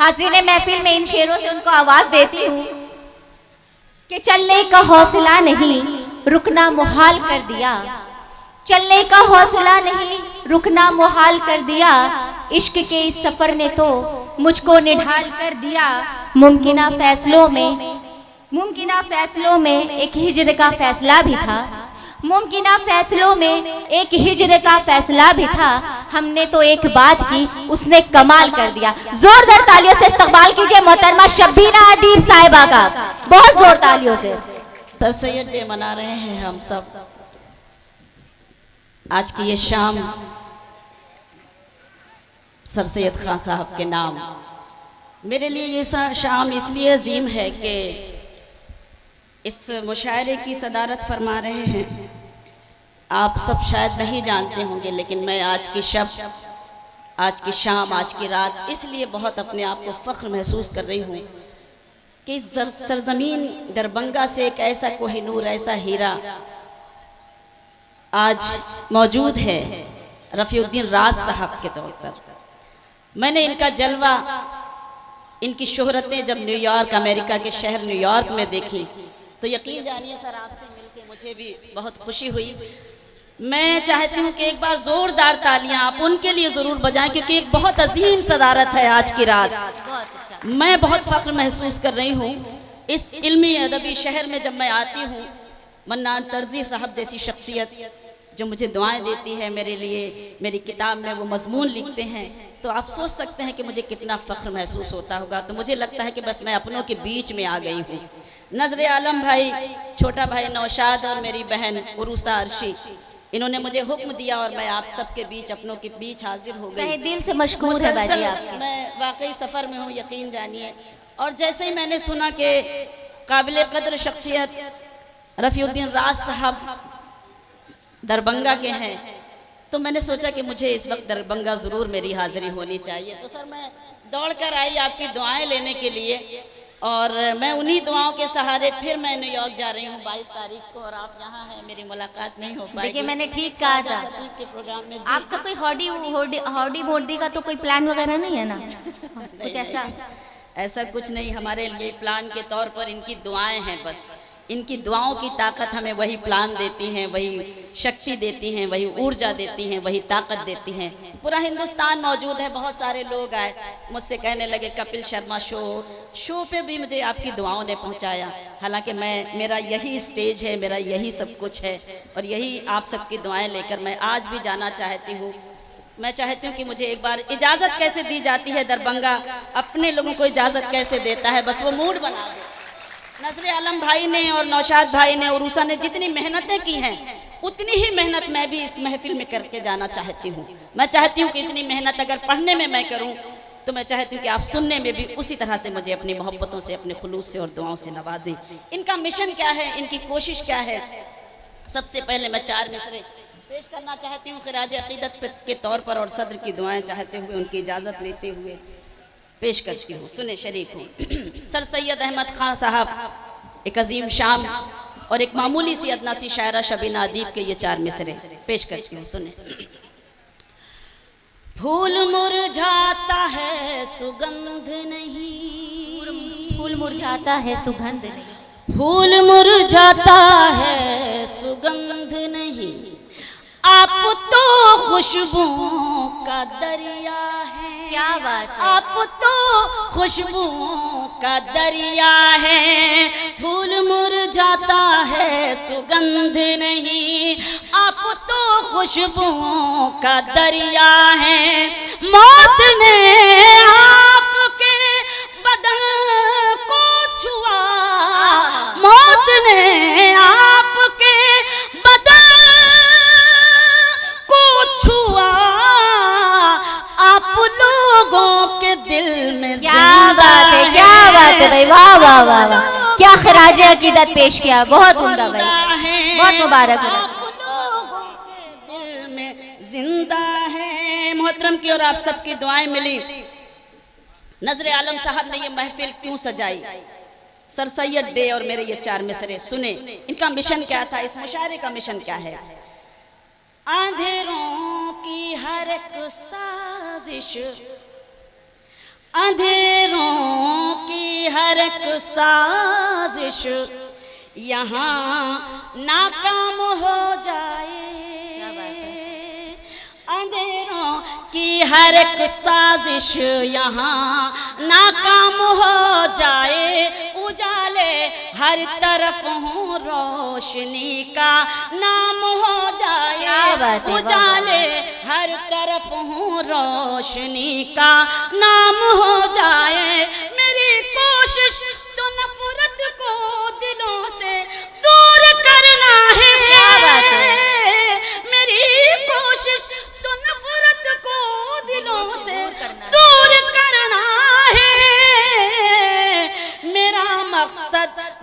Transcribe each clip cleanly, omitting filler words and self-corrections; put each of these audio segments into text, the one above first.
हाज़रीन महफिल में इन शेरों से उनको आवाज देती हूँ कि चलने का हौसला नहीं रुकना मुहाल कर दिया, चलने का हौसला नहीं रुकना मुहाल कर दिया, इश्क के इस सफर ने तो मुझको निढाल कर दिया। मुमकिना फैसलों में एक हिज्र का फैसला भी था, मुमकिना फैसलों में एक हिज्र का फैसला भी था। हमने तो एक बात की उसने कमाल कर दिया। जोरदार तालियों से इस्तकबाल कीजिए मोहतरमा शब्बीना अदीब साहिबा का, बहुत जोर तालियों से। सर सैयद डे मना रहे हैं हम सब। आज की ये शाम सर सैयद खान साहब के नाम। मेरे लिए ये शाम इसलिए अजीम है कि इस मुशायरे की सदारत फरमा रहे हैं। आप सब शायद नहीं जानते होंगे, लेकिन मैं आज की शाम, आज की रात इसलिए बहुत अपने आप को फ़ख्र महसूस कर रही हूँ कि सरजमीन दरभंगा से एक ऐसा कोहिनूर, ऐसा हीरा आज मौजूद है रफ़ीउद्दीन राज साहब के तौर पर। मैंने इनका जलवा, इनकी शोहरतें जब न्यूयॉर्क, अमेरिका के शहर न्यूयॉर्क में देखी तो यकीन जानिए सर, आपसे मिलके मुझे भी बहुत खुशी हुई। मैं चाहती हूँ कि एक बार ज़ोरदार तालियां आप उनके लिए ज़रूर बजाएं, क्योंकि एक बहुत अजीम सदारत है आज की रात। मैं बहुत फ़ख्र महसूस कर रही हूँ इस इल्मी अदबी शहर में। जब मैं आती हूँ, मन्नान तर्जी साहब जैसी शख्सियत जो मुझे दुआएं देती है, मेरे लिए मेरी किताब में वो मजमून लिखते हैं, तो आप सोच सकते हैं कि मुझे कितना फ़ख्र महसूस होता होगा। तो मुझे लगता है कि बस मैं अपनों के बीच में आ गई हूँ। नजर आलम भाई, छोटा भाई नौशाद और मेरी बहन उरूसा अर्शी, इन्होंने मुझे हुक्म दिया और मैं आप सबके बीच, अपनों के बीच हाजिर हो गई। दिल से मशकूर है बाजी आपकी। मैं वाकई सफ़र में हूँ, यकीन जानिए। और जैसे ही मैंने सुना कि काबिल कदर शख्सियत रफ़ीउद्दीन राज साहब दरभंगा के हैं, तो मैंने सोचा कि मुझे इस वक्त दरभंगा ज़रूर मेरी हाज़िरी होनी चाहिए। तो सर मैं दौड़ कर आई आपकी दुआएं लेने के लिए, और मैं उन्हीं दुआओं के सहारे फिर मैं न्यूयॉर्क जा रही हूँ 22 तारीख को, और आप यहाँ हैं, मेरी मुलाकात नहीं हो पाएगी। देखिए मैंने ठीक कहा था के प्रोग्राम में। आपका कोई हॉडी मोडी का तो कोई प्लान वगैरह नहीं है ना? कुछ ऐसा कुछ नहीं। हमारे लिए प्लान के तौर पर इनकी दुआएं हैं बस। इनकी दुआओं की ताकत हमें वही प्लान देती हैं, वही शक्ति देती हैं, वही ऊर्जा देती हैं, वही ताकत देती हैं। पूरा हिंदुस्तान मौजूद है। बहुत सारे लोग आए, मुझसे कहने लगे कपिल शर्मा शो पे भी मुझे आपकी दुआओं ने पहुंचाया। हालांकि मेरा यही स्टेज है, मेरा यही सब कुछ है, और यही आप सबकी दुआएं लेकर मैं आज भी जाना चाहती हूँ। मैं चाहती हूँ कि मुझे एक बार इजाज़त कैसे दी जाती है, दरभंगा अपने लोगों को इजाज़त कैसे देता है, बस वो मूड बना दे। नजर आलम भाई ने और नौशाद भाई ने और उषा ने जितनी मेहनतें की हैं, उतनी ही मेहनत मैं भी इस महफिल में करके जाना चाहती हूँ। मैं चाहती हूँ कि इतनी मेहनत अगर पढ़ने में मैं करूँ, तो मैं चाहती हूँ कि आप सुनने में भी उसी तरह से मुझे अपनी मोहब्बतों से, अपने खुलूस से और दुआओं से नवाजें। इनका मिशन क्या है, इनकी कोशिश क्या है? सबसे पहले मैं 4 मिसरे पेश करना चाहती हूँ खिराज अकीदत के तौर पर, और सदर की दुआएं चाहते हुए, उनकी इजाज़त लेते हुए पेश करती हूँ। सुने शरीक हूँ। सर सैयद अहमद खान साहब एक अजीम शाम और एक मामूली सी अदना सी शायरा शबीना अदीब के ये 4 मिसरे पेश करती हूँ। सुने। फूल मुरझाता है सुगंध नहीं, फूल मुरझाता है सुगंध नहीं, फूल मुरझाता है सुगंध नहीं, आप तो खुशबुओं का दरिया है। क्या बात है। आप तो खुशबुओं का दरिया है, फूल मुरझाता है सुगंध नहीं, आप तो खुशबुओं का दरिया है। मौत ने आपके बदन को छुआ, मौत ने आपके बदन को छुआ, आप लोगों के दिल में। क्या बात है, क्या बात है भाई, वाह वाह वाह वाह, क्या खिराज अकीदत पेश किया, बहुत उम्दा भाई, बहुत मुबारक हो। आप लोगों के दिल में जिंदा है। मोहतरम की और आप सबकी दुआएं मिली। नजर आलम साहब ने ये महफिल क्यों सजाई? सर सैयद डे और मेरे ये 4 मिसरे सुने। इनका मिशन क्या था, इस मुशायरे का मिशन क्या है? अंधेरों की हर एक साजिश अंधेरों की हर एक साजिश यहाँ नाकाम हो जाए। अंधेरों की हर एक साजिश यहाँ नाकाम हो जाए। उजाले हर तरफ हूँ रोशनी का नाम हो जाए। उजाले हर तरफ हूँ रोशनी का नाम हो जाए। मेरी कोशिश तो नफरत को दिलों से दूर करना है। मेरी कोशिश तो नफरत को दिलों से दूर करना है।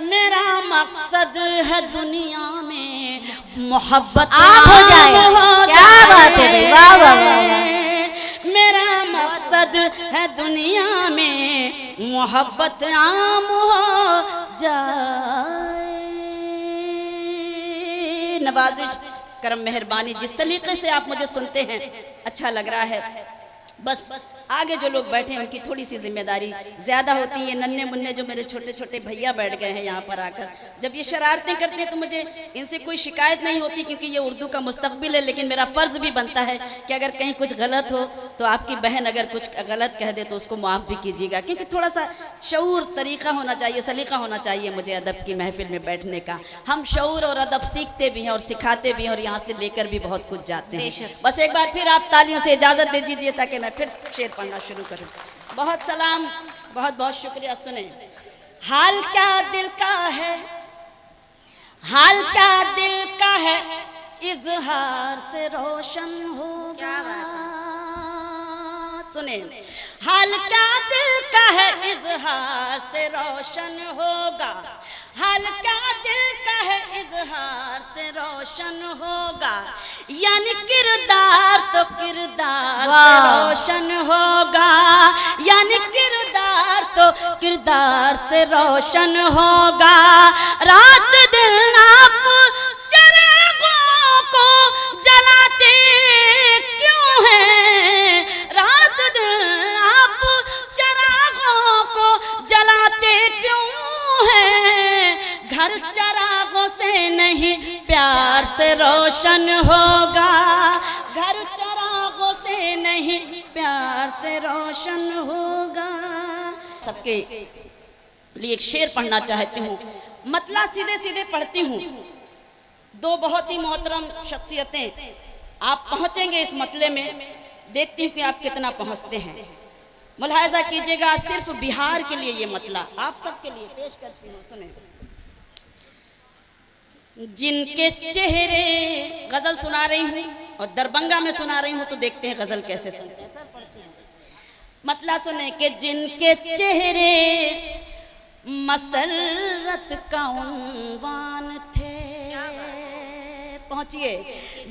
मेरा मकसद है दुनिया में मोहब्बत आप हो जाए। क्या बात है भाई, वाह वाह वाह। मेरा मकसद है दुनिया में मोहब्बत आम हो जाए। नवाजिश करम मेहरबानी, जिस सलीके से आप मुझे सुनते हैं अच्छा लग रहा है। बस आगे जो लोग बैठे हैं उनकी थोड़ी सी जिम्मेदारी ज़्यादा होती है। ये नन्हे मुन्ने जो मेरे छोटे छोटे भैया बैठ गए हैं यहाँ पर आकर, जब ये शरारतें करते हैं तो मुझे इनसे कोई शिकायत नहीं होती, क्योंकि ये उर्दू का मुस्तकबिल है। लेकिन मेरा फ़र्ज़ भी बनता है कि अगर कहीं कुछ गलत हो तो आपकी बहन अगर कुछ गलत कह दे तो उसको माफ़ भी कीजिएगा, क्योंकि थोड़ा सा शऊर तरीक़ा होना चाहिए, सलीक़ा होना चाहिए मुझे अदब की महफिल में बैठने का। हम शऊर और अदब सीखते भी हैं और सिखाते भी हैं और यहाँ से लेकर भी बहुत कुछ जाते हैं। बस एक बार फिर आप तालियों से इजाज़त दे दीजिए ताकि मैं फिर शेर पढ़ना शुरू करूं। बहुत सलाम, बहुत बहुत शुक्रिया। सुने, हाल क्या दिल का है, हाल क्या दिल का है, इजहार से रोशन होगा। सुने, हाल क्या दिल का है, इजहार से रोशन होगा। हाल क्या दिल का है, इजहार से रोशन होगा। यानी किरदार तो किरदार से रोशन होगा। यानी किरदार तो किरदार से रोशन होगा। रात दिन आप चिरागों को जलाते क्यों हैं? रात दिन आप चिरागों को जलाते क्यों हैं? घर चिरागों से नहीं प्यार से रोशन होगा। घर चिरागों से नहीं प्यार से रोशन होगा। सबके लिए एक शेर पढ़ना चाहती हूँ। मतला सीधे सीधे पढ़ती हूँ। दो बहुत ही मोहतरम शख्सियतें, आप पहुँचेंगे इस मतले में, देखती हूँ कि आप कितना पहुँचते हैं। मुलाहिजा कीजिएगा, सिर्फ बिहार के लिए ये मतला आप सबके लिए पेश करती हूँ। सुने, जिनके चेहरे, गजल सुना रही हूँ और दरभंगा में सुना रही हूँ, तो देखते हैं गजल कैसे सुनते हैं। मतला सुने कि जिनके चेहरे मसरत का उन्वान थे। पहुंचिए,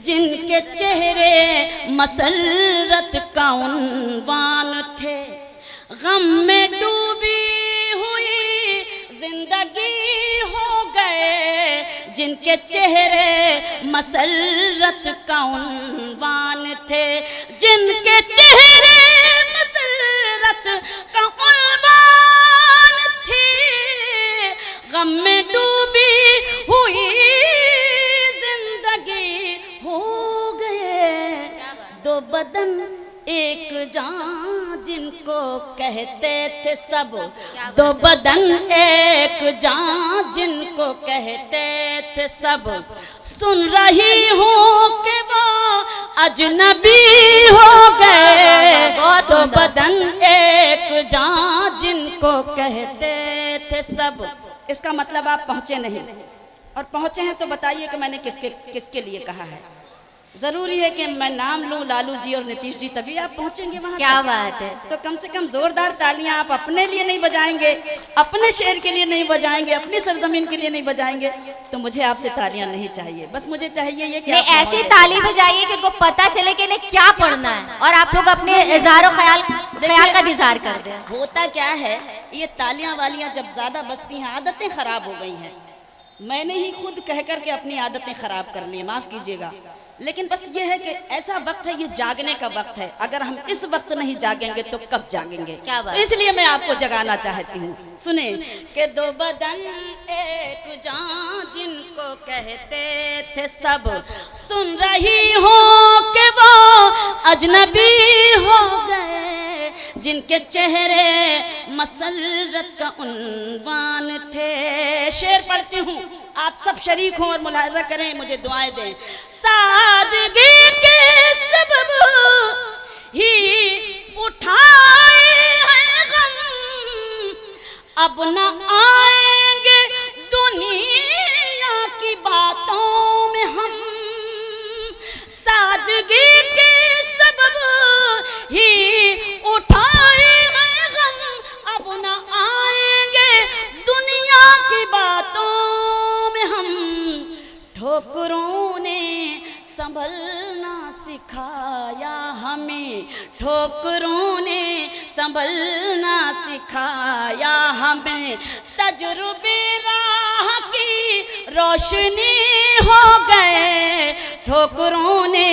जिनके चेहरे मसरत का उन्वान थे, गम में डूबी हुई जिंदगी हो गए। जिनके चेहरे मसरत का उन्वान थे, जिनके चेहरे मसरत का उन्वान थे, गम में डूबी हुई जिंदगी हो गए। दो बदन एक जान जिनको कहते थे सब, दो बदन एक जान जिनको कहते थे सब। सुन रही हूँ कि वो अजनबी हो गए। दो बदन एक जान जिनको कहते थे सब। इसका मतलब आप पहुँचे नहीं, और पहुँचे हैं तो बताइए कि मैंने किसके लिए कहा है। जरूरी है कि मैं नाम लूं लालू जी और नीतीश जी, तभी आप पहुंचेंगे वहां। क्या बात है। तो कम से कम जोरदार तालियां आप अपने लिए नहीं बजाएंगे, अपने शेर के लिए नहीं बजाएंगे, अपनी सरजमीन के लिए नहीं बजाएंगे, तो मुझे आपसे तालियां नहीं चाहिए। बस मुझे चाहिए ये कि ऐसी ताली बजाइए कि उनको पता चले कि इन्हें क्या पढ़ना है, और आप लोग अपने इज़हार ख्याल का भी इज़हार कर दें। होता क्या है, ये तालियां वालियां जब ज्यादा बजती हैं, आदतें खराब हो गई हैं। मैंने ही खुद कह कर के अपनी आदतें खराब कर ली, माफ कीजिएगा। लेकिन बस ये है कि ऐसा वक्त है, ये जागने का वक्त है। अगर हम इस वक्त नहीं जागेंगे तो कब जागेंगे? क्या बात? तो इसलिए मैं आपको जगाना चाहती हूँ। सुने कि दो बदन एक जान जिनको कहते थे सब, सुन रही हो कि वो अजनबी हो गए, जिनके चेहरे मसरत का उन्वान थे। शेर पढ़ती हूँ, आप सब शरीक हों और मुलाहिजा करें, मुझे दुआएं दें। सादगी के सबब ही उठाए हैं गम, अब न आएंगे दुनिया की बातों में हम। सादगी के सबब ही उठाए हैं गम, अब न आएंगे दुनिया की बातों में हम। ठोकरों ने संभलना सिखाया हमें, ठोकरों ने संभलना सिखाया हमें। तजुर्बे राह की रोशनी हो गए, ठोकरों ने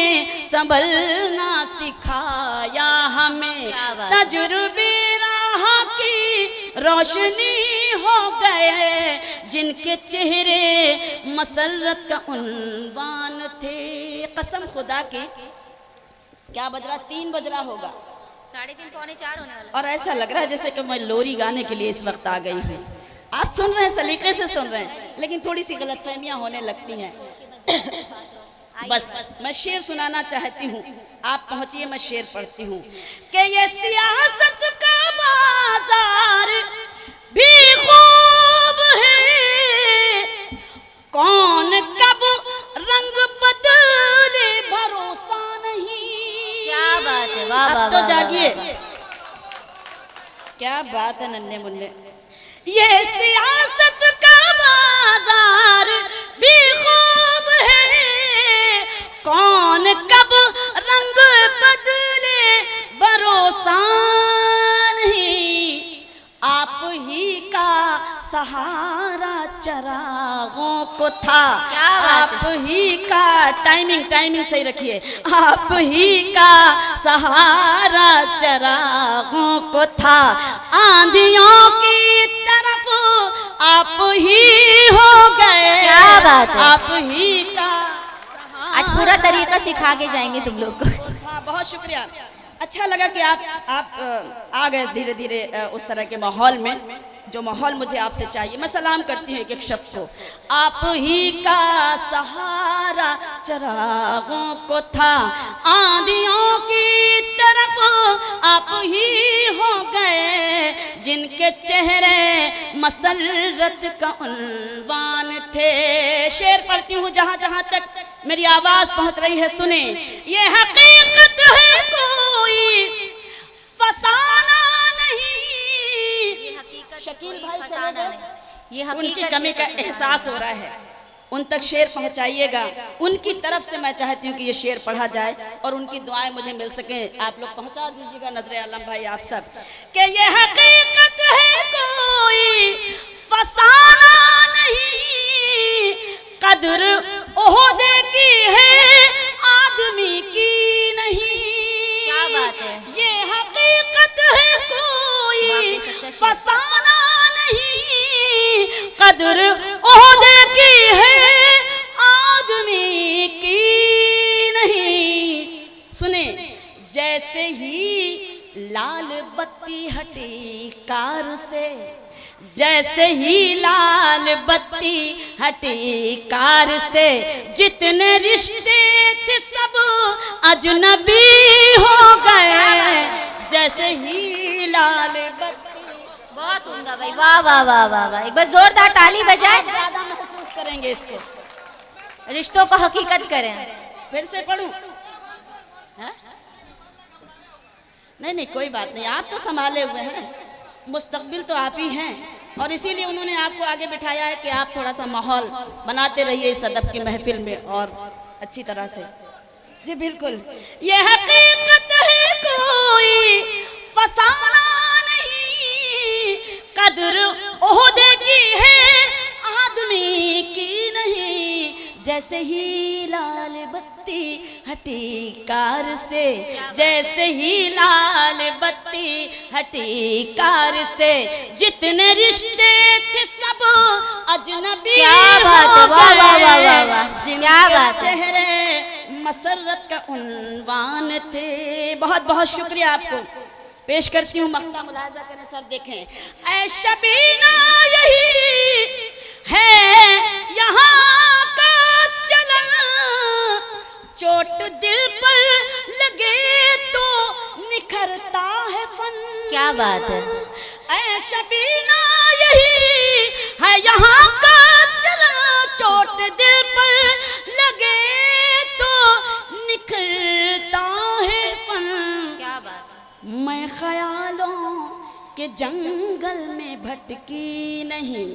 संभलना सिखाया हमें। तजुर्बे राह की रोशनी हो गए, जिनके चेहरे मसरत का उन्वान थे। कसम खुदा की, क्या बज रहा? 3 बज रहा होगा, 3:30 पौने 4 होने वाला। और ऐसा लग रहा है जैसे कि मैं लोरी गाने के लिए इस वक्त आ गई हूँ। आप सुन रहे हैं, सलीके से सुन रहे हैं, लेकिन थोड़ी सी गलतफहमियां होने लगती हैं। बस मैं शेर सुनाना चाहती हूँ, आप पहुंचिए, मैं शेर पढ़ती हूँ कि ये सियासत का बाजार भी खूब है, कौन कब रंग बदले भरोसा नहीं। क्या बात है, वाह वाह। अब तो जागिए, क्या बात है नन्हे मुन्ने। ये सियासत का बाजार भी खूब है, कौन कब रंग बदले भरोसा नहीं। आप ही का सहारा चरागों को था, आप ही का, टाइमिंग सही रखिए, आप ही का सहारा चरागों को था। आंधियों की तरफ आप ही हो गए, क्या बात है, आप ही का। आज पूरा तरीका सिखा के जाएंगे तुम लोग को। हाँ, बहुत शुक्रिया। अच्छा लगा कि आप आ गए धीरे धीरे उस तरह के माहौल में, जो माहौल मुझे आपसे चाहिए। मैं सलाम करती हूँ एक एक शख्स को। आप ही का सहारा चरागों को था, आंधियों की तरफ आप ही हो गए, जिनके चेहरे मसरत का उन्वान थे। शेर पढ़ती हूँ जहाँ जहाँ तक मेरी आवाज पहुँच रही है, सुने। ये हकीकत है, कोई फसाना नहीं। ये हकीकत शकील कोई भाई फसाना चले गए? नहीं। ये उनकी हकीकत कमी का कोई एहसास हो रहा है, उन तक शेर पहुंचाइएगा। उनकी तरफ से मैं चाहती हूँ कि ये शेर पढ़ा जाए और उनकी दुआएं मुझे मिल सके। आप लोग पहुंचा दीजिएगा, नजरे आलम भाई, आप सब, कि ये हकीकत है, कोई फसाना नहीं। कदर ओहदे की है, आदमी की नहीं। क्या बात है, ये हकीकत है, कोई फसाना नहीं। कदर ओहदे की है, आदमी की नहीं। सुने, जैसे ही लाल बत्ती हटी कार से, जैसे ही लाल बत्ती हटी कार से, जितने रिश्ते थे सब अजनबी हो गए। जैसे ही लाल बत्ती, बहुत उम्दा भाई, वाह वाह वाह वाह वाह। एक बार जोरदार ताली बजाए, ज्यादा महसूस करेंगे इसको। रिश्तों को हकीकत करें। फिर से पढ़ूं? हाँ? नहीं, कोई बात नहीं, आप तो संभाले हुए हैं, मुस्तकबिल तो आप ही हैं, और इसीलिए उन्होंने आपको आगे बिठाया है कि आप थोड़ा सा माहौल बनाते रहिए इस अदब की महफिल में और अच्छी तरह से। जी बिल्कुल, ये हकीकत है, कोई फसाना नहीं। कदर ओहदे की है, आदमी की नहीं। जैसे ही लाल बत्ती हटी कार से, जैसे ही लाल बत्ती हटी कार से, जितने रिश्ते थे सब अजनबी क्या बात है, वाह वाह वाह वाह वाह, क्या बात है। चेहरे मसरत का उन्वान थे। बहुत बहुत शुक्रिया आपको। पेश करती हूँ मक्ता, मुलाजा करें सर, देखें। ऐ शबीना यही है यहाँ का चलन, चोट दिल पर लगे तो निखरता है फन। क्या बात है। ऐ शबीना यही है यहाँ का चलन, चोट दिल पर लगे तो निखरता है फन। क्या बात है। मैं ख्यालों के जंगल में भटकी नहीं,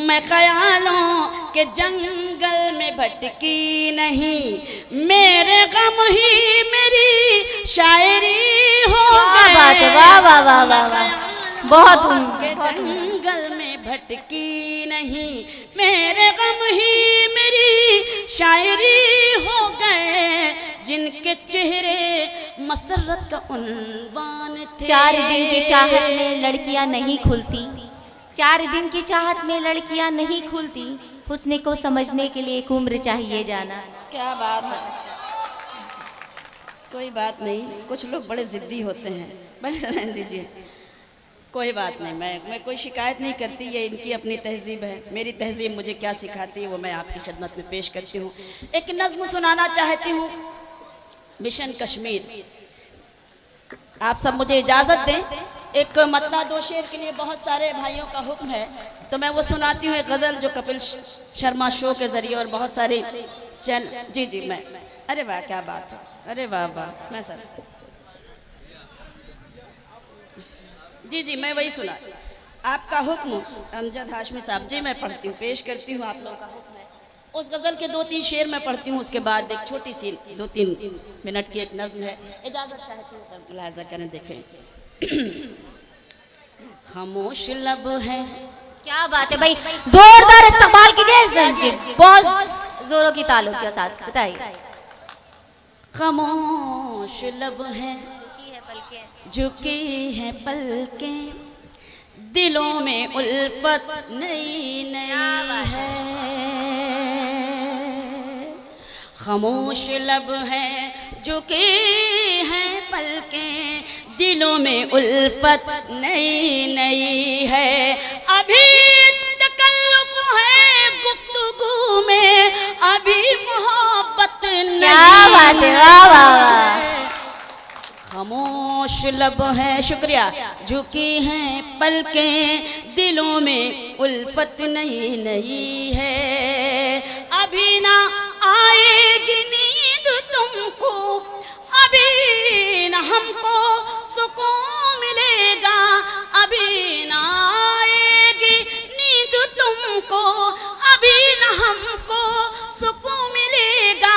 मैं ख्यालों के जंगल में भटकी नहीं, मेरे गम ही मेरी शायरी हो क्या गए। बात है, वाह वाह वाह वाह वाह, बहुत के जंगल में भटकी नहीं, मेरे गम ही मेरी शायरी हो गए, जिनके चेहरे मसरत का उन्वान थे। 4 दिन की चाहत में लड़कियां नहीं खुलती, 4 दिन की चाहत में लड़कियां नहीं खुलती, हुस्न को समझने के लिए एक उम्र चाहिए जाना। क्या बात है। कोई बात नहीं, कुछ लोग बड़े जिद्दी होते हैं, बड़े रहने दीजिए, कोई बात नहीं। मैं कोई शिकायत नहीं करती, ये इनकी अपनी तहजीब है। मेरी तहजीब मुझे क्या सिखाती है वो मैं आपकी खिदमत में पेश करती हूँ। एक नज़्म सुनाना चाहती हूँ, मिशन कश्मीर। आप सब मुझे इजाज़त दें। एक मतला 2 शेर के लिए बहुत सारे भाइयों का हुक्म है, तो मैं वो सुनाती हूँ। एक गज़ल जो कपिल शर्मा शो के ज़रिए और बहुत सारे चैनल। जी जी, मैं, अरे वाह क्या बात है, अरे वाह वाह, मैं सर, जी जी मैं वही सुना। आपका हुक्म अमजद हाशमी साहब। जी मैं पढ़ती हूँ, पेश करती हूँ, आप लोगों का हुक्म है। उस गज़ल के 2-3 शेर मैं पढ़ती हूँ, उसके बाद एक छोटी सी 2-3 मिनट की एक नज़्म है, इजाज़त चाहती हूँ, तब मुलाहिज़ा करें, देखें। खामोश लब है। क्या बात है भाई, जोरदार इस्तकबाल कीजिए इस नज़्म की, बहुत जोरों की तालों के साथ बताइए। खामोश लब है, झुकी है पलकें, दिलों में उल्फत नई नई है। खामोश लब है, झुकी है पलकें, दिलों में उल्फत नई नई है। अभी तकल्लुफ है गुफ्तगू में, अभी मोहब्बत नहीं। क्या बात है, वाह वाह वाह। खामोश लब है, शुक्रिया, झुकी हैं पलकें, दिलों में उल्फत नई नई है। अभी ना आएगी नींद तुमको, अभी ना हमको सुकून मिलेगा, अभी ना आएगी नींद तुमको, अभी ना हमको सुकून मिलेगा,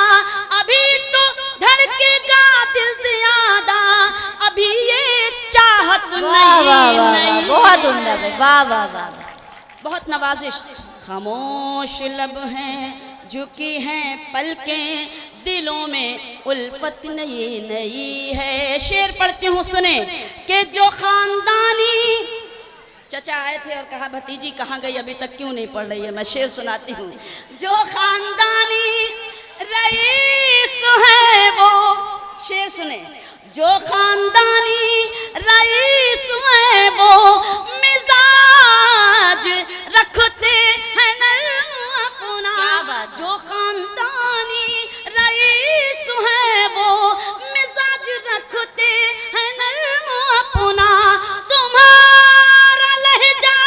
अभी तो धड़केगा दिल ज़्यादा, अभी ये चाहत नहीं। बहुत उम्दा भाई, वाह वाह वाह, बहुत नवाजिश। खामोश लब हैं, झुकी हैं पलकें, दिलों में उल्फत नई नई है। शेर पढ़ती हूँ, सुने कि जो खानदानी चचा आए थे और कहा भतीजी कहाँ गई, अभी तक क्यों नहीं पढ़ रही है। मैं शेर सुनाती हूँ। जो खानदानी रईस है वो, शेर सुने, जो खानदानी रईस है वो, मिजाज रखते हैं नर्म अपना। जो खानदानी रईस है वो, मिजाज रखते हैं नर्म अपना। तुम्हारा लहजा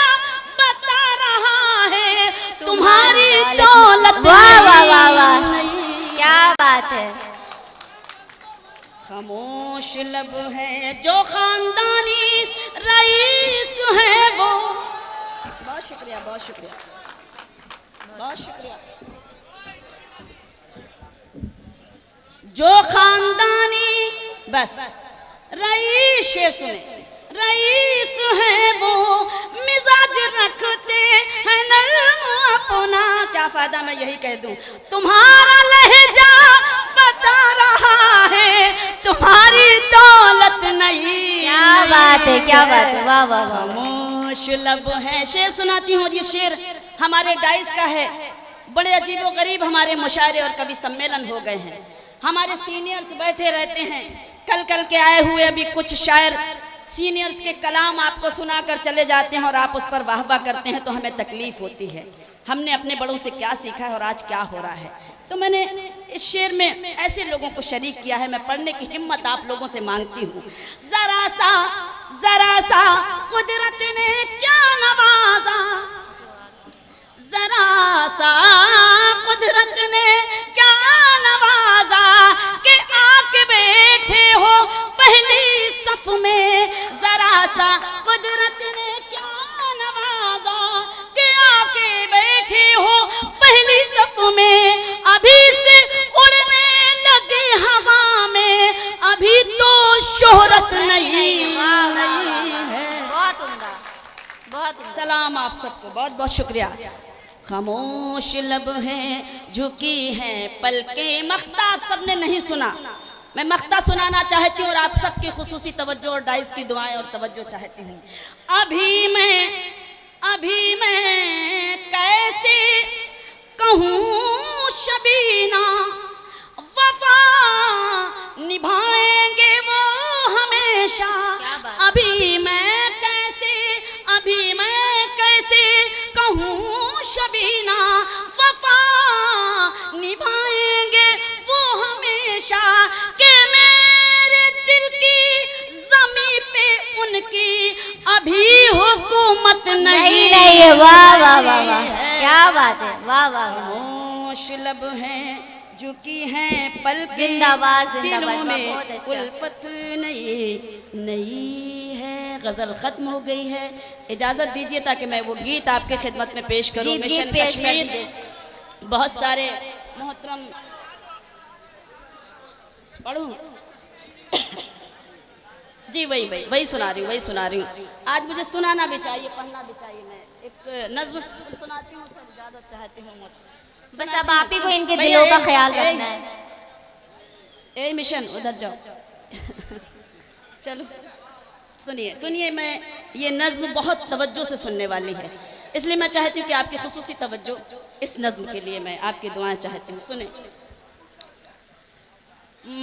बता रहा है तुम्हारी दौलत। वाह वाह वाह वाह, क्या बात है। खामोश लब है, जो खानदानी रईस है वो। बहुत शुक्रिया, बहुत शुक्रिया, बहुत शुक्रिया। जो खानदानी, बस रईस सुने, रईस है वो, मिजाज रखते हैं नर्म अपना। क्या फायदा मैं यही कह दूं, तुम्हारा लहजा नहीं। क्या बात है, क्या बात है, वाह वाह वाह। खामोश लब है। शेर सुनाती हूँ, और ये शेर हमारे डाइस का है। बड़े अजीबो गरीब हमारे मुशायरे और कवि सम्मेलन हो गए हैं। हमारे सीनियर्स बैठे रहते हैं, कल कल के आए हुए अभी कुछ शायर सीनियर्स के कलाम आपको सुनाकर चले जाते हैं और आप उस पर वाह वाह करते हैं, तो हमें तकलीफ होती है। हमने अपने बड़ों से क्या सीखा है और आज क्या हो रहा है। तो मैंने इस शेर में ऐसे लोगों को शरीक किया है। मैं पढ़ने की हिम्मत आप लोगों से मांगती हूँ। जरा सा कुदरत ने क्या नवाजा, जरा सा कुदरत ने क्या नवाजा कि आके बैठे हो पहली सफ में। जरा सा कुदरत ने क्या नवाजा कि आके बैठे हो पहली सफ में। अभी से उड़ने लगे हवा में, अभी तो शोहरत नहीं है। बहुत उम्दा, बहुत उम्दा। सलाम आप सबको, बहुत बहुत शुक्रिया। खामोश लब है, झुकी है पलकें। मख्ता आप सबने नहीं सुना, मैं मख्ता सुनाना चाहती हूँ और आप सबकी खुसूसी तवज्जो और डाइस की दुआएं और तवज्जो चाहती हूँ। अभी मैं कैसे कहूँ शबीना, वफा निभाएंगे वो हमेशा। अभी मैं कैसे कहूँ शबीना, वफा निभाएंगे वो हमेशा। कि मेरे दिल की ज़मीं पे उनकी अभी हुकूमत नहीं है। वाह वाह वाह वाह, क्या बात है, वाह वाह वाह। खामोश लब है, झुकी हैं पलकें। जिंदाबाद, दिलों जिंदाबाद, में बहुत अच्छा। उल्फत नई है। गजल खत्म हो गई है। इजाजत दीजिए ताकि मैं वो गीत आपके खिदमत में पेश करूं। गीत मिशन पेश कर कश्मीर, दीजिए। बहुत सारे मोहतरम पढ़ूं जी, वही सुना रही हूँ। आज मुझे सुनाना भी चाहिए, पढ़ना भी चाहिए। मैं एक नज्म सुनाती हूँ, सर इजाजत चाहती हूँ। बस अब आप ही को इनके दिलों का ख्याल रखना है। ए मिशन उधर जाओ। चलो सुनिए, मैं ये नज्म बहुत तवज्जो से सुनने वाली है, इसलिए मैं चाहती हूँ कि आपकी खुसूसी तवज्जो इस नज्म के लिए मैं आपकी दुआएं चाहती हूँ। सुने।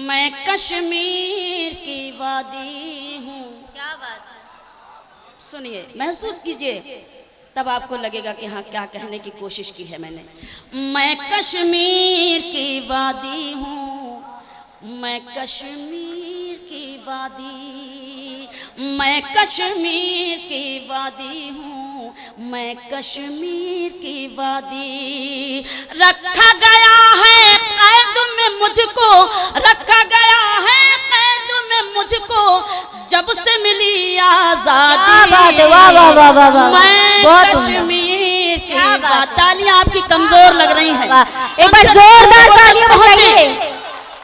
मैं कश्मीर की वादी हूँ। क्या बात है। सुनिए, महसूस कीजिए, तब आपको लगेगा कि हाँ क्या कहने की कोशिश की है मैंने। मैं कश्मीर की वादी हूँ, मैं कश्मीर की वादी, मैं कश्मीर की वादी हूँ, मैं कश्मीर की वादी। रखा गया है कैद में मुझको, रखा गया है कैद में मुझको, जब से मिली आजादी। वाह वाह वाह वाह वाह, मैं कश्मीर की वादी। तालियां आपकी कमजोर लग रही हैं, एक बार जोरदार तालियां बजाइए।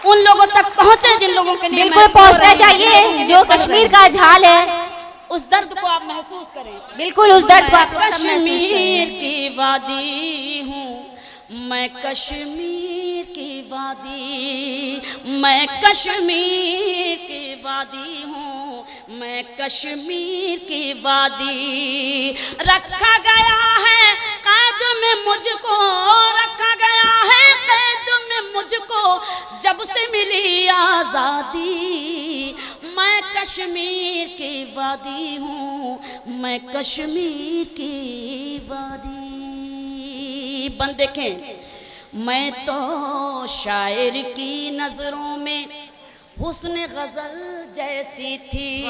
उन लोगों तक पहुंचे जिन लोगों के लिए बिल्कुल पहुंचना चाहिए, जो कश्मीर का झाल है, उस दर्द को आप महसूस करें। बिल्कुल उस दर्द को आप लोग सब महसूस कश्मीर करें। की वादी हूँ, मैं कश्मीर की वादी, मैं कश्मीर की वादी हूँ, मैं कश्मीर की वादी। रखा गया है कैद में मुझको, रखा गया है कैद में मुझको, जब से मिली आज़ादी। मैं कश्मीर की वादी हूँ, मैं कश्मीर की वादी। बंद देखें, मैं तो शायर की नजरों में हुस्न गजल जैसी थी।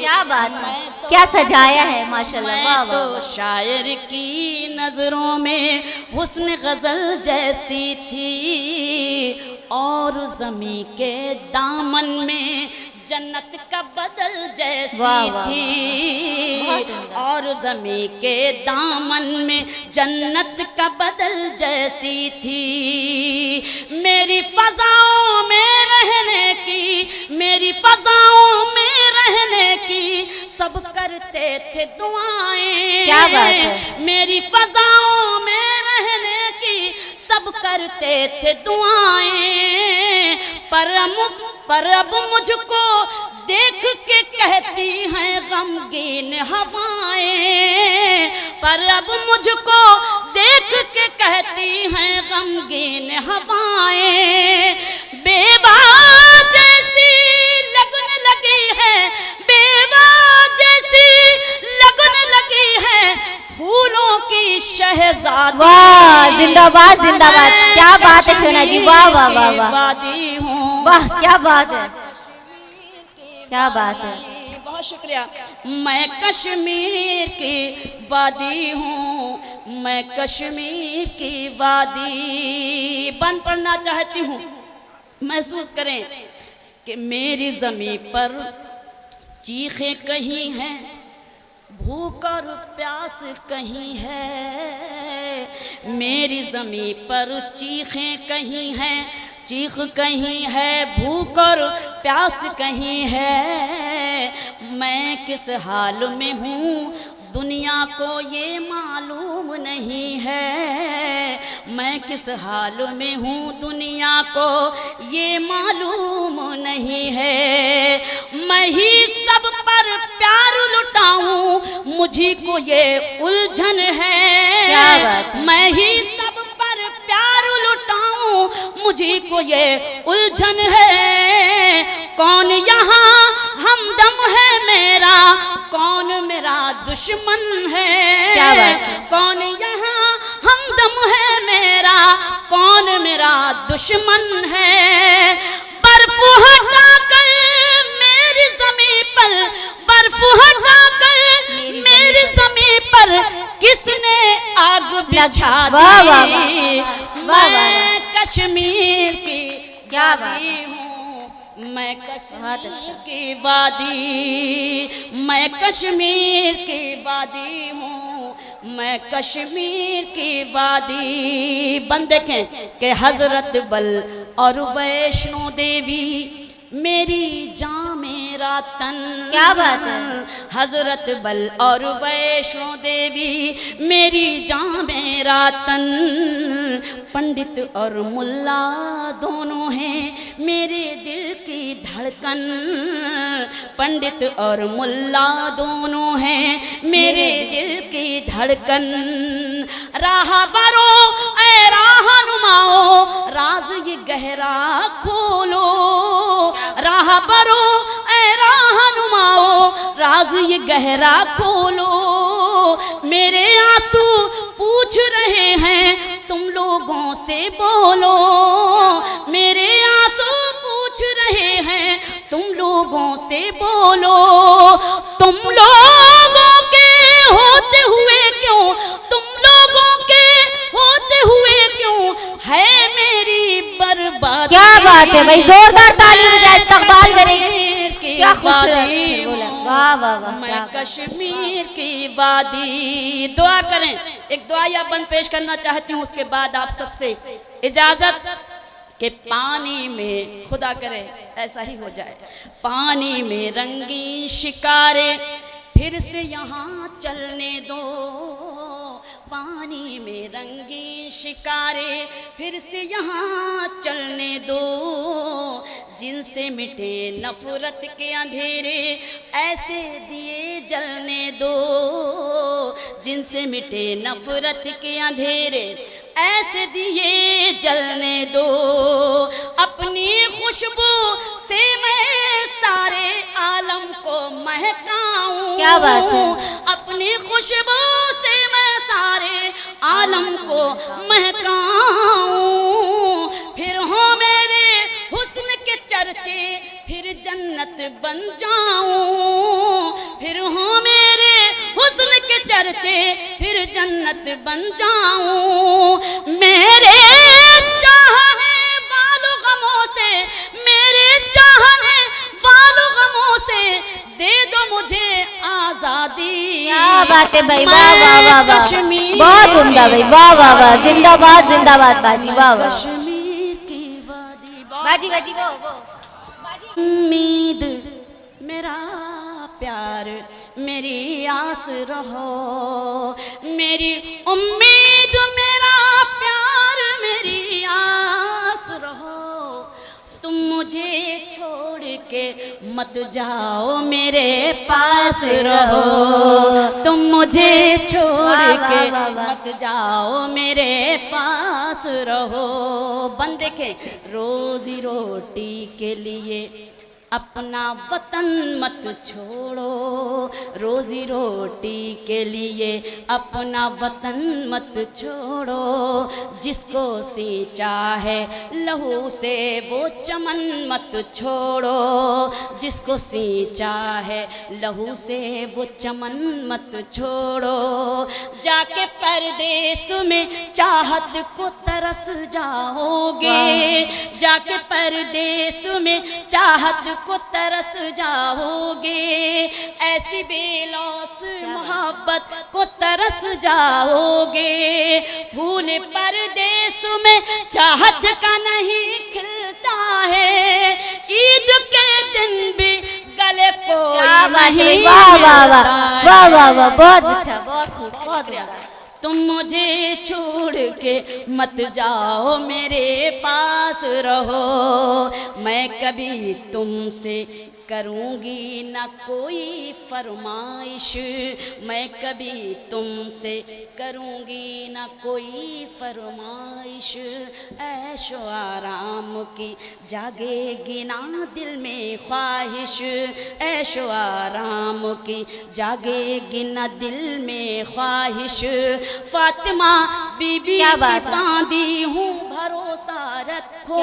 क्या बात है, क्या सजाया है माशाल्लाह। वाह वाह। तो शायर की नजरों में हुस्न गजल जैसी थी, और ज़मीं के दामन में जन्नत का बदल जैसी थी, और ज़मीं के दामन में जन्नत का बदल जैसी थी। मेरी फ़ज़ाओं में रहने की, मेरी फ़ज़ाओं में रहने की सब करते थे दुआएं। क्या बात है। मेरी फ़ज़ाओं में रहने की सब करते थे दुआएं, पर अब मुझको देख के कहती हैं गमगीन हवाएं, पर अब मुझको देख के कहती हैं गमगीन हवाएं। बेवा जैसी लगन लगी है, बेवा जैसी लगन लगी है, फूलों की शहजादी। वाह, जिंदाबाद जिंदाबाद, क्या बात है शोना जी, वाह वाह वाह वाह वाह, क्या बात है, क्या बात है। बहुत शुक्रिया। मैं कश्मीर की वादी हूँ, मैं कश्मीर की वादी। बंद पढ़ना चाहती हूँ, महसूस करें कि मेरी ज़मीं पर चीखें कहीं हैं, भूख और प्यास कहीं है। मेरी ज़मीं पर चीखें कहीं हैं, चीख कहीं है, भूख और प्यास कहीं है। मैं किस हाल में हूँ दुनिया को ये मालूम नहीं है। मैं किस हाल में हूँ दुनिया को ये मालूम नहीं है। मैं ही सब पर प्यार लुटाऊं, मुझी को ये उलझन है। क्या बात है। मैं ही सब पर प्यार लुटाऊं, मुझी को ये उलझन है। कौन यहाँ हमदम है मेरा, कौन मेरा दुश्मन है। क्या बात है। कौन यहाँ हमदम है मेरा, कौन मेरा दुश्मन है। बर्फ हटा कर मेरी ज़मीं पर, बर्फ हटा कर मेरी ज़मीं पर किसने आग बिछा दी। वाह वाह वाह, मैं कश्मीर की क्या बात वादी है। हूँ, मैं बहुत कश्मीर अच्छा। की वादी, मैं कश्मीर की वादी हूँ, मैं कश्मीर की वादी। बंद देखें कि हजरत बल और वैष्णो देवी मेरी जान मेरा तन। क्या बात है। हजरत बल और वैष्णो देवी मेरी जान मेरा तन। पंडित और मुल्ला दोनों हैं मेरे दिल की धड़कन। पंडित और मुल्ला दोनों हैं मेरे दिल की धड़कन। राहबरो ऐ राहनुमाओ, राज ये गहरा खोलो। राहबरो ऐ राहनुमाओ, राज ये गहरा खोलो। मेरे आंसू पूछ रहे हैं तुम लोगों से बोलो। मेरे आंसू पूछ रहे हैं तुम लोगों से बोलो। तुम लोगों के होते हुए क्यों, तुम लोगों के होते हुए क्यों है मेरी बर्बादी। क्या बात है भाई, जोरदार ताली बजाए, इस्तकबाल करें। क्या खूबसूरत बोला, वाह वाह वाह। मैं कश्मीर की वादी। दुआ करें, एक दुआ या बंद पेश करना चाहती हूँ, उसके बाद आप सबसे इजाजत कि पानी में, खुदा करे ऐसा ही हो जाए, पानी में रंगी शिकारे फिर से यहाँ चलने दो। पानी में रंगी शिकारे फिर से यहाँ चलने दो। जिनसे मिटे नफरत के अंधेरे ऐसे दिए जलने दो। जिनसे मिटे नफरत के अंधेरे ऐसे दिए जलने दो। अपनी खुशबू से मैं सारे आलम को महकाऊं। क्या बात है। अपनी खुशबू से मैं सारे आलम को महकाऊं। फिर हो मेरे हुस्न के चर्चे, फिर जन्नत बन जाऊं। फिर हो मेरे हुस्न के चर्चे, फिर जन्नत बन जाऊं। मेरे चाहने वालों गमों से, मेरे चाहने वालों गमों से दे दो मुझे आजादी। क्या बात है भाई, वाह वाह वाह वाह, कश्मीर बहुत उम्दा भाई, वाह वाह वाह, जिंदाबाद जिंदाबाद बाजी, वाह वाह। कश्मीर की वादी। बाजी बाजी वो उम्मीद मेरा प्यार मेरी आस रहो। मेरी उम्मीद मेरा प्यार मेरी आस रहो। तुम मुझे छोड़ के मत जाओ मेरे पास रहो, तुम मुझे छोड़ के मत जाओ मेरे पास रहो। बन देखे, रोजी रोटी के लिए अपना वतन मत छोड़ो, रोजी रोटी के लिए अपना वतन मत छोड़ो। जिसको सींचा है लहू से वो चमन मत छोड़ो, जिसको सींचा है लहू से वो चमन मत छोड़ो। जाके परदेस में चाहत को तरस जाओगे, जाके परदेस में चाहत को तरस जाओगे, ऐसी बेलौस मोहब्बत को तरस जाओगे। फूल परदेस में चाहत का नहीं खिलता है, ईद के दिन भी गले को नहीं। वाह वाह वाह वाह वाह वाह, बहुत अच्छा, बहुत खूब, बहुत अच्छा। तुम मुझे छोड़ के मत जाओ मेरे पास रहो, मैं कभी तुमसे करूँगी न कोई फरमाइश, मैं कभी तुमसे करूँगी न कोई फरमाइश। ऐशो आराम की जागेगी ना दिल में ख्वाहिश, ऐशो आराम की जागेगी ना दिल में ख्वाहिश। फातिमा बीबी की बांधी हूँ भरोसा रखो,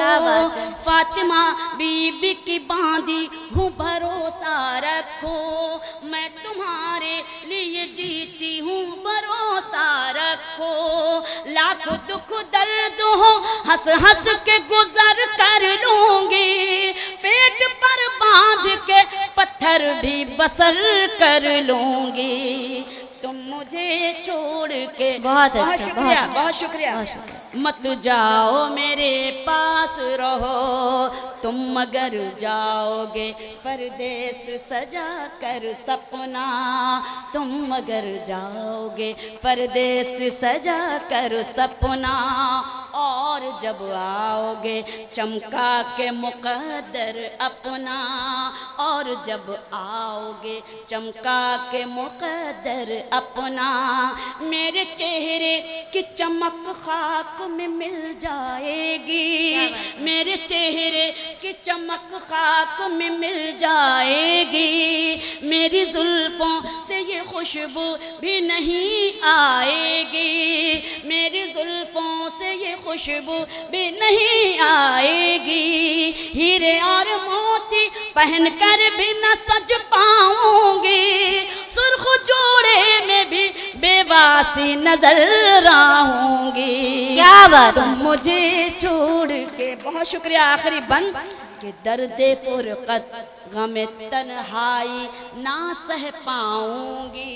फातिमा बीबी की बांधी हूँ भरोसा रखो। मैं तुम्हारे लिए जीती हूँ भरोसा रखो। लाख दुख दर्द हो हंस हंस के गुजर कर लूंगी, पेट पर बांध के पत्थर भी बसर कर लूंगी। तुम मुझे छोड़ के, बहुत अच्छा, शुक्रिया, बहुत शुक्रिया, मत जाओ मेरे पास रहो। तुम मगर जाओगे परदेस सजा कर सपना, तुम मगर जाओगे परदेस सजा कर सपना। और जब आओगे चमका के मुकद्दर अपना, और जब आओगे चमका के मुकद्दर अपना। मेरे चेहरे की चमक खाक में मिल जाएगी, मेरे चेहरे की चमक खाक में मिल जाएगी। मेरी जुल्फों से ये खुशबू भी नहीं आएगी, मेरी जुल्फों से ये खुशबू भी नहीं आएगी। हीरे और मोती पहन कर भी न सज पाऊंगी, सुर्ख जोड़े में भी बेवासी नजर आऊंगी। क्या बात, तुम मुझे छोड़ के, बहुत शुक्रिया। आखिरी बंद के दर्द फुरकत गम तन्हाई ना सह पाऊंगी,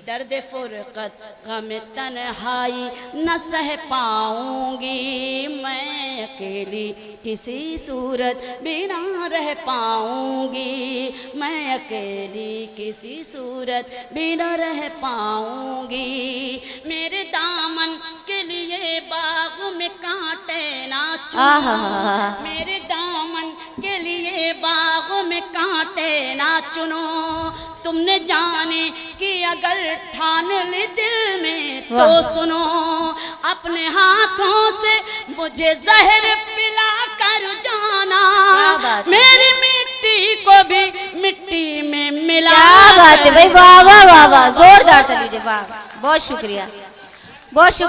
दर्द फुरकत गम तन्हाई न सह पाऊंगी। मैं अकेली किसी सूरत भी ना रह पाऊंगी, मैं अकेली किसी सूरत भी न रह पाऊंगी। मेरे दामन के लिए बाग में कांटे ना चुनो, मेरे दामन के लिए बाग में कांटे ना चुनो। तुमने जाने कि अगर ठान ले दिल में तो सुनो, अपने हाथों से मुझे जहर पिला कर जाना, मेरी मिट्टी को भी मिट्टी में मिला। क्या बात है भाई, वाह वाह वाह वाह, जोरदार ताली दीजिए, वाह, बहुत शुक्रिया, बहुत शुक्रिया।